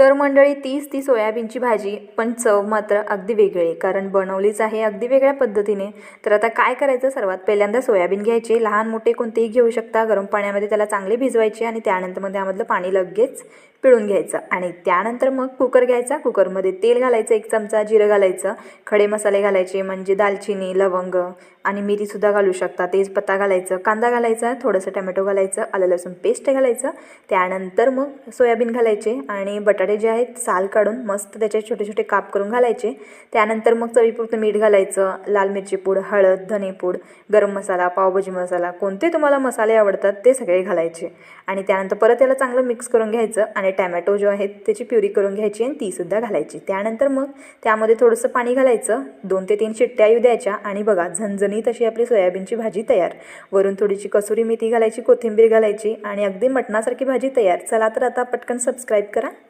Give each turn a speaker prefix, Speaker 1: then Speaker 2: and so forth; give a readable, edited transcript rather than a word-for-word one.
Speaker 1: तर मंडळी तीच ती सोयाबीनची भाजी, पण चव मात्र अगदी वेगळी आहे, कारण बनवलीच आहे अगदी वेगळ्या पद्धतीने. तर आता काय करायचं, सर्वात पहिल्यांदा सोयाबीन घ्यायचे, लहान मोठे कोणतेही घेऊ शकता. गरम पाण्यामध्ये त्याला चांगले भिजवायचे आणि त्यानंतर मग त्यामधलं पाणी लगेच पिळून घ्यायचं आणि त्यानंतर मग कुकर घ्यायचा. कुकरमध्ये तेल घालायचं, 1 चमचा जिरं घालायचं, खडे मसाले घालायचे म्हणजे दालचिनी, लवंग आणि मिरीसुद्धा घालू शकता, तेजपत्ता घालायचं, कांदा घालायचा, थोडंसं टमॅटो घालायचं, आलं लसूण पेस्ट घालायचं. त्यानंतर मग सोयाबीन घालायचे आणि बटाटे जे आहेत साल काढून मस्त त्याचे छोटे छोटे काप करून घालायचे. त्यानंतर मग चवीपुरतं मीठ घालायचं, लाल मिरची पूड, हळद, धनेपूड, गरम मसाला, पावभाजी मसाला, कोणते तुम्हाला मसाले आवडतात ते सगळे घालायचे. आणि त्यानंतर परत त्याला चांगलं मिक्स करून घ्यायचं आणि टॅमॅटो जो आहे त्याची प्युरी करून घ्यायची आणि तीसुद्धा घालायची. त्यानंतर मग त्यामध्ये थोडंसं पाणी घालायचं, 2 ते 3 शिट्ट्या येऊ द्यायच्या आणि बघा झणझणीत अशी आपली सोयाबीनची भाजी तयार. वरून थोडीशी कसुरी मेथी घालायची, कोथिंबीर घालायची आणि अगदी मटणासारखी भाजी तयार. चला तर आता पटकन सबस्क्राईब करा.